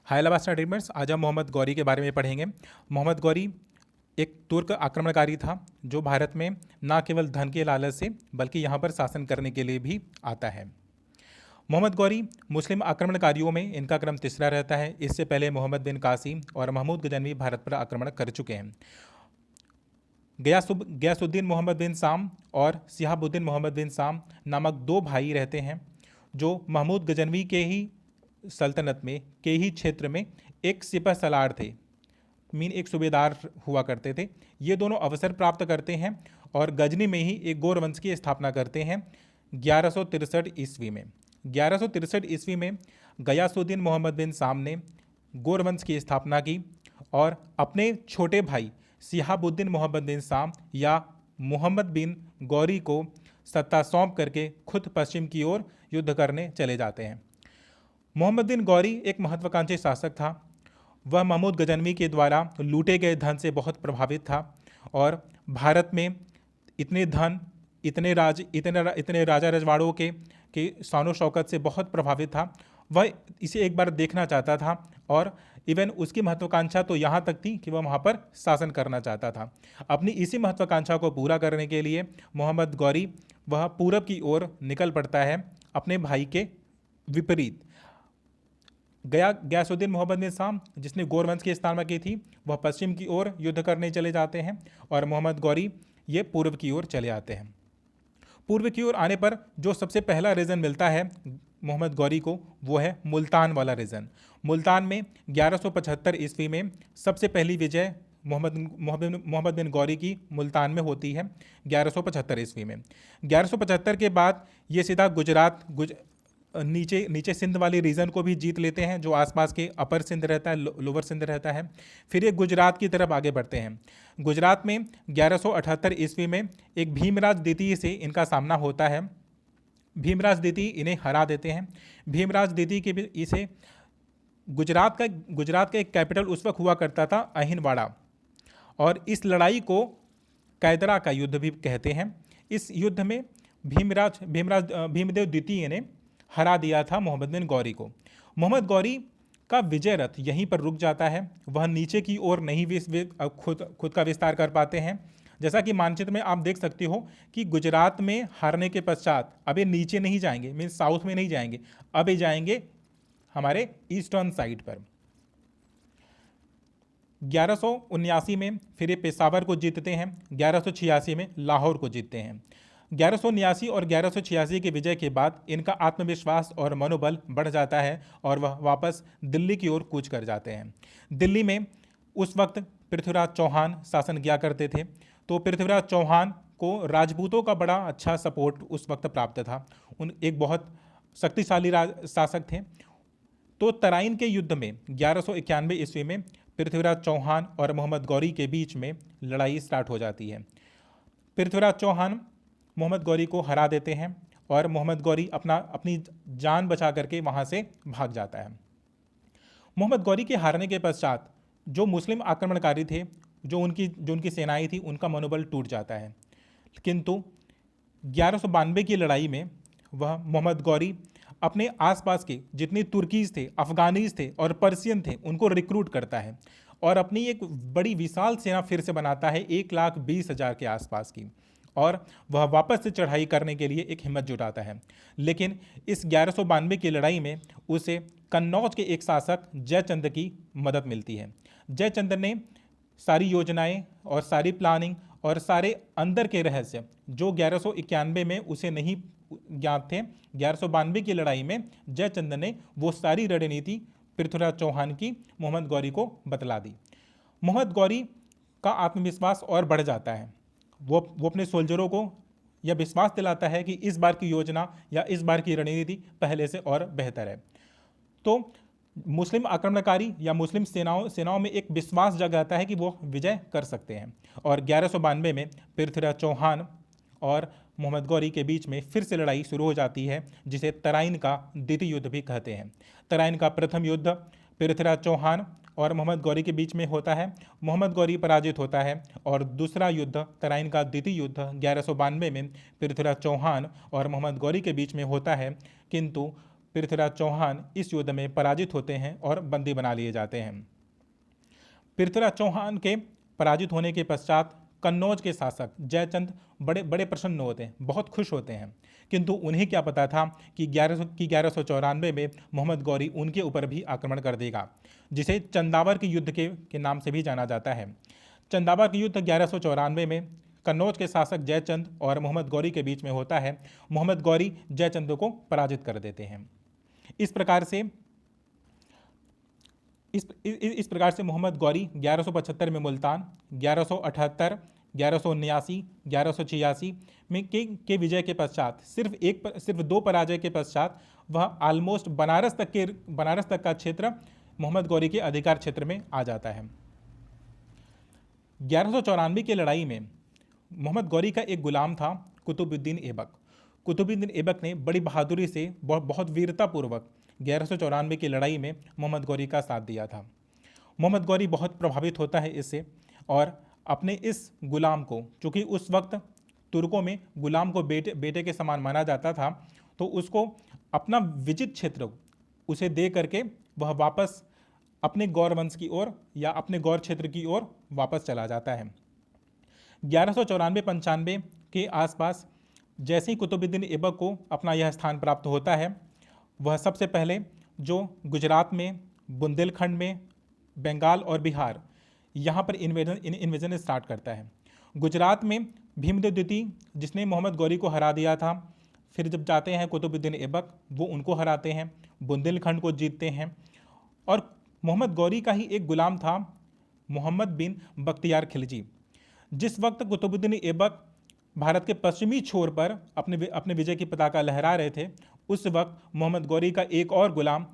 हाय लवास्टा dreamers, आज हम मोहम्मद गौरी के बारे में पढ़ेंगे। मोहम्मद गौरी एक तुर्क आक्रमणकारी था जो भारत में न केवल धन के लालच से बल्कि यहाँ पर शासन करने के लिए भी आता है। मोहम्मद गौरी मुस्लिम आक्रमणकारियों में इनका क्रम तीसरा रहता है। इससे पहले मोहम्मद बिन कासिम और महमूद गजनवी भारत पर आक्रमण कर चुके हैं। गयासुद्दीन मोहम्मद बिन साम और सिहाबुद्दीन मोहम्मद बिन साम नामक दो भाई रहते हैं जो महमूद गजनवी के ही सल्तनत में के ही क्षेत्र में एक सिपह सलार थे, एक सूबेदार हुआ करते थे। ये दोनों अवसर प्राप्त करते हैं और गजनी में ही एक गौर वंश की स्थापना करते हैं 1163 ईस्वी में। 1163 ईस्वी में गयासुद्दीन मोहम्मद बिन साम ने गौर वंश की स्थापना की और अपने छोटे भाई सिहाबुद्दीन मोहम्मद बिन साम या मोहम्मद बिन गौरी को सत्ता सौंप करके खुद पश्चिम की ओर युद्ध करने चले जाते हैं। मोहम्मद बिन गौरी एक महत्वाकांक्षी शासक था। वह महमूद गजनवी के द्वारा लूटे गए धन से बहुत प्रभावित था और भारत में इतने धन, इतने राजा रजवाड़ों के शानो शौकत से बहुत प्रभावित था। वह इसे एक बार देखना चाहता था और इवन उसकी महत्वाकांक्षा तो यहाँ तक थी कि वह वहाँ पर शासन करना चाहता था। अपनी इसी महत्वाकांक्षा को पूरा करने के लिए मोहम्मद गौरी वह पूरब की ओर निकल पड़ता है अपने भाई के विपरीत। गयासुद्दीन मोहम्मद बिन साम जिसने गौर वंश की स्थापना की थी वह पश्चिम की ओर युद्ध करने चले जाते हैं और मोहम्मद गौरी ये पूर्व की ओर चले आते हैं। पूर्व की ओर आने पर जो सबसे पहला रीजन मिलता है मोहम्मद गौरी को वो है मुल्तान वाला रीजन। मुल्तान में 1175 ईस्वी में सबसे पहली विजय मोहम्मद बिन गौरी की मुल्तान में होती है 1175 ईस्वी में। 1175 के बाद ये सीधा नीचे सिंध वाली रीजन को भी जीत लेते हैं जो आसपास के अपर सिंध रहता है, लोअर सिंध रहता है। फिर ये गुजरात की तरफ आगे बढ़ते हैं। गुजरात में 1178 ईस्वी में एक भीमराज द्वितीय से इनका सामना होता है। भीमराज द्वितीय इन्हें हरा देते हैं। भीमराज द्वितीय के भी इसे गुजरात का एक कैपिटल उस वक्त हुआ करता था अहिनवाड़ा और इस लड़ाई को कैदरा का युद्ध भी कहते हैं। इस युद्ध में भीमदेव द्वितीय ने हरा दिया था मोहम्मद बिन गौरी को। मोहम्मद गौरी का विजय रथ यहीं पर रुक जाता है। वह नीचे की ओर नहीं खुद का विस्तार कर पाते हैं। जैसा कि मानचित्र में आप देख सकते हो कि गुजरात में हारने के पश्चात अब ये नीचे नहीं जाएंगे, मीन्स साउथ में नहीं जाएंगे, अब ये जाएंगे हमारे ईस्टर्न साइड पर। 1179 में फिर ये पेशावर को जीतते हैं। 1186 में लाहौर को जीतते हैं। 1179 और 1186 के विजय के बाद इनका आत्मविश्वास और मनोबल बढ़ जाता है और वह वापस दिल्ली की ओर कूच कर जाते हैं। दिल्ली में उस वक्त पृथ्वीराज चौहान शासन किया करते थे, तो पृथ्वीराज चौहान को राजपूतों का बड़ा अच्छा सपोर्ट उस वक्त प्राप्त था। उन एक बहुत शक्तिशाली शासक थे। तो तराइन के युद्ध में 1191 ईस्वी में पृथ्वीराज चौहान और मोहम्मद गौरी के बीच में लड़ाई स्टार्ट हो जाती है। पृथ्वीराज चौहान मोहम्मद गौरी को हरा देते हैं और मोहम्मद गौरी अपनी जान बचा करके वहाँ से भाग जाता है। मोहम्मद गौरी के हारने के पश्चात जो मुस्लिम आक्रमणकारी थे, जो उनकी सेनाएं थी, उनका मनोबल टूट जाता है। किंतु 1192 की लड़ाई में वह मोहम्मद गौरी अपने आसपास के जितने तुर्कीज थे, अफगानीज थे और पर्सियन थे उनको रिक्रूट करता है और अपनी एक बड़ी विशाल सेना फिर से बनाता है 1,20,000 के आसपास की, और वह वापस से चढ़ाई करने के लिए एक हिम्मत जुटाता है। लेकिन इस 1192 की लड़ाई में उसे कन्नौज के एक शासक जयचंद की मदद मिलती है। जयचंद ने सारी योजनाएं और सारी प्लानिंग और सारे अंदर के रहस्य जो 1191 में उसे नहीं ज्ञात थे, 1192 की लड़ाई में जयचंद ने वो सारी रणनीति पृथ्वीराज चौहान की मोहम्मद गौरी को बतला दी। मोहम्मद गौरी का आत्मविश्वास और बढ़ जाता है। वो अपने सोल्जरों को यह विश्वास दिलाता है कि इस बार की योजना या इस बार की रणनीति पहले से और बेहतर है। तो मुस्लिम आक्रमणकारी या मुस्लिम सेनाओं में एक विश्वास जग जाता है कि वो विजय कर सकते हैं। और 1192 में पृथ्वीराज चौहान और मोहम्मद गौरी के बीच में फिर से लड़ाई शुरू हो जाती है, जिसे तराइन का द्वितीय युद्ध भी कहते हैं। तराइन का प्रथम युद्ध पृथ्वीराज चौहान और मोहम्मद गौरी के बीच में होता है। मोहम्मद गौरी पराजित होता है और दूसरा युद्ध तराइन का द्वितीय युद्ध 1192 में पृथ्वीराज चौहान और मोहम्मद गौरी के बीच में होता है। किंतु पृथ्वीराज चौहान इस युद्ध में पराजित होते हैं और बंदी बना लिए जाते हैं। पृथ्वीराज चौहान के पराजित होने के पश्चात कन्नौज के शासक जयचंद बड़े बड़े प्रसन्न होते हैं, बहुत खुश होते हैं, किंतु उन्हें क्या पता था कि 1194 में मोहम्मद गौरी उनके ऊपर भी आक्रमण कर देगा, जिसे चंदावर के युद्ध के नाम से भी जाना जाता है। चंदावर के युद्ध 1194 में कन्नौज के शासक जयचंद और मोहम्मद गौरी के बीच में होता है। मोहम्मद गौरी जयचंद को पराजित कर देते हैं। इस प्रकार से मोहम्मद गौरी 1175 में मुल्तान, 1178, 1179, 1186 में के विजय के पश्चात सिर्फ 2 पराजय के पश्चात वह ऑलमोस्ट बनारस तक का क्षेत्र मोहम्मद गौरी के अधिकार क्षेत्र में आ जाता है। 1194 की लड़ाई में मोहम्मद गौरी का एक गुलाम था कुतुबुद्दीन ऐबक। कुतुबुद्दीन ऐबक ने बड़ी बहादुरी से बहुत वीरतापूर्वक 1194 की लड़ाई में मोहम्मद गौरी का साथ दिया था। मोहम्मद गौरी बहुत प्रभावित होता है इससे और अपने इस गुलाम को, चूँकि उस वक्त तुर्कों में गुलाम को बेटे के समान माना जाता था, तो उसको अपना विजित क्षेत्र उसे दे करके वह वापस अपने गौर वंश की ओर या अपने गौर क्षेत्र की ओर वापस चला जाता है। 1194-95 के आसपास जैसे ही कुतुबुद्दीन ऐबक को अपना यह स्थान प्राप्त होता है, वह सबसे पहले जो गुजरात में, बुंदेलखंड में, बंगाल और बिहार, यहाँ पर इन्वेजन स्टार्ट करता है। गुजरात में भीमदेव द्वितीय, जिसने मोहम्मद गौरी को हरा दिया था, फिर जब जाते हैं कुतुबुद्दीन ऐबक, वो उनको हराते हैं, बुंदेलखंड को जीतते हैं। और मोहम्मद गौरी का ही एक गुलाम था मोहम्मद बिन बख्तियार खिलजी। जिस वक्त कुतुबुद्दीन ऐबक भारत के पश्चिमी छोर पर अपने विजय की पताका लहरा रहे थे, उस वक्त मोहम्मद गौरी का एक और गुलाम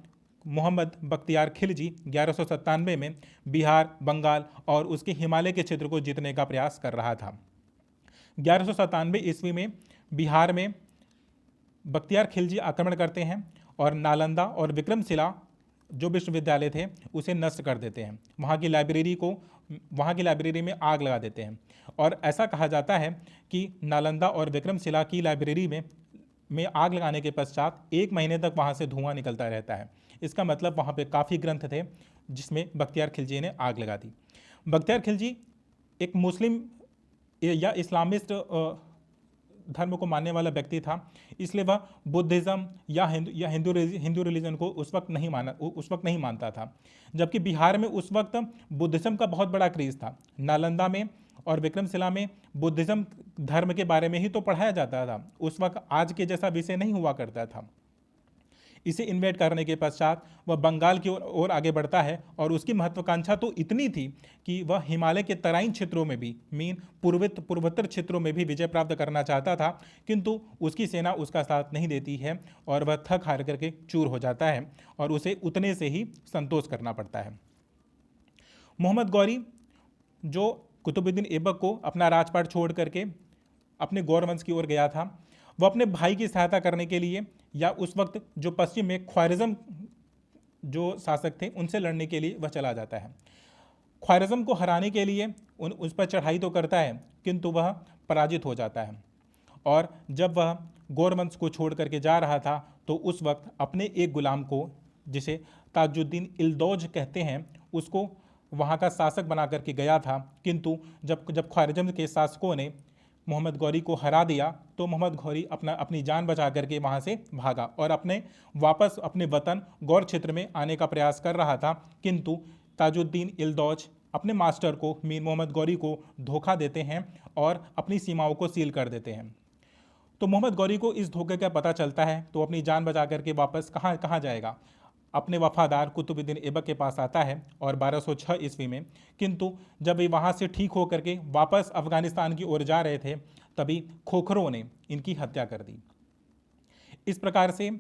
मोहम्मद बख्तियार खिलजी 1197 में बिहार, बंगाल और उसके हिमालय के क्षेत्र को जीतने का प्रयास कर रहा था। 1197 ईस्वी में बिहार में बख्तियार खिलजी आक्रमण करते हैं और नालंदा और विक्रमशिला जो विश्वविद्यालय थे उसे नष्ट कर देते हैं। वहाँ की लाइब्रेरी में आग लगा देते हैं और ऐसा कहा जाता है कि नालंदा और विक्रमशिला की लाइब्रेरी में आग लगाने के पश्चात 1 महीने तक वहाँ से धुआं निकलता रहता है। इसका मतलब वहाँ पे काफ़ी ग्रंथ थे जिसमें बख्तियार खिलजी ने आग लगा दी। बख्तियार खिलजी एक मुस्लिम या इस्लामिस्ट धर्म को मानने वाला व्यक्ति था, इसलिए वह बुद्धिज़्म या हिंदू रिलीजन को उस वक्त नहीं मानता था। जबकि बिहार में उस वक्त बुद्धिज़्म का बहुत बड़ा क्रेज़ था। नालंदा में और विक्रमशिला में बुद्धिज़्म धर्म के बारे में ही तो पढ़ाया जाता था, उस वक्त आज के जैसा विषय नहीं हुआ करता था। इसे इन्वेट करने के पश्चात वह बंगाल की ओर आगे बढ़ता है और उसकी महत्वाकांक्षा तो इतनी थी कि वह हिमालय के तराइन क्षेत्रों में भी, पूर्वोत्तर क्षेत्रों में भी विजय प्राप्त करना चाहता था, किंतु उसकी सेना उसका साथ नहीं देती है और वह थक हार करके चूर हो जाता है और उसे उतने से ही संतोष करना पड़ता है। मोहम्मद गौरी जो कुतुबुद्दीन ऐबक को अपना राजपाट छोड़ करके अपने गौरवंश की ओर गया था, वह अपने भाई की सहायता करने के लिए या उस वक्त जो पश्चिम में ख्वारिज़्म जो शासक थे उनसे लड़ने के लिए वह चला जाता है। ख्वारिज़्म को हराने के लिए उस पर चढ़ाई तो करता है, किंतु वह पराजित हो जाता है। और जब वह गौरवंश को छोड़ करके जा रहा था तो उस वक्त अपने एक गुलाम को, जिसे ताजुद्दीन इल्दौज कहते हैं, उसको वहाँ का शासक बना करके गया था। किंतु जब ख्वारिज़्म के शासकों ने मोहम्मद गौरी को हरा दिया तो मोहम्मद गौरी अपनी जान बचा करके वहाँ से भागा और वापस अपने वतन गौर क्षेत्र में आने का प्रयास कर रहा था। किंतु ताजुद्दीन इल्दौज अपने मास्टर को, मीर मोहम्मद गौरी को धोखा देते हैं और अपनी सीमाओं को सील कर देते हैं। तो मोहम्मद गौरी को इस धोखे का पता चलता है तो अपनी जान बचा करके वापस कहाँ जाएगा, अपने वफादार कुतुबुद्दीन ऐबक के पास आता है और 1206 ईस्वी में। किंतु जब वे वहाँ से ठीक होकर के वापस अफगानिस्तान की ओर जा रहे थे तभी खोखरों ने इनकी हत्या कर दी। इस प्रकार से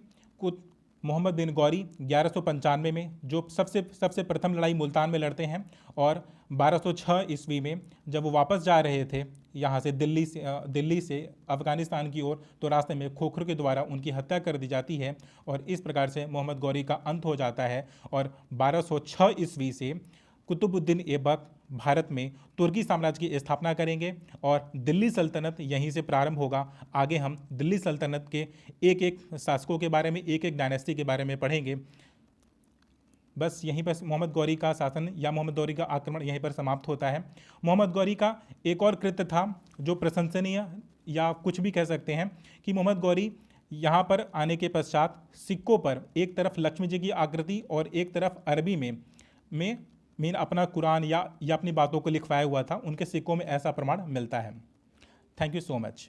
मोहम्मद बिन गौरी 1195 में जो सबसे प्रथम लड़ाई मुल्तान में लड़ते हैं और 1206 ईस्वी में जब वो वापस जा रहे थे यहाँ से दिल्ली से अफ़गानिस्तान की ओर, तो रास्ते में खोखरों के द्वारा उनकी हत्या कर दी जाती है और इस प्रकार से मोहम्मद गौरी का अंत हो जाता है। और 1206 ईस्वी से कुतुबुद्दीन ऐबक भारत में तुर्की साम्राज्य की स्थापना करेंगे और दिल्ली सल्तनत यहीं से प्रारंभ होगा। आगे हम दिल्ली सल्तनत के एक एक शासकों के बारे में, एक एक डायनेस्टी के बारे में पढ़ेंगे। बस यहीं पर मोहम्मद गौरी का शासन या मोहम्मद गौरी का आक्रमण यहीं पर समाप्त होता है। मोहम्मद गौरी का एक और कृत्य था जो प्रशंसनीय या कुछ भी कह सकते हैं कि मोहम्मद गौरी यहाँ पर आने के पश्चात सिक्कों पर एक तरफ लक्ष्मी जी की आकृति और एक तरफ अरबी में अपना कुरान या अपनी बातों को लिखवाया हुआ था। उनके सिक्कों में ऐसा प्रमाण मिलता है। Thank you so much.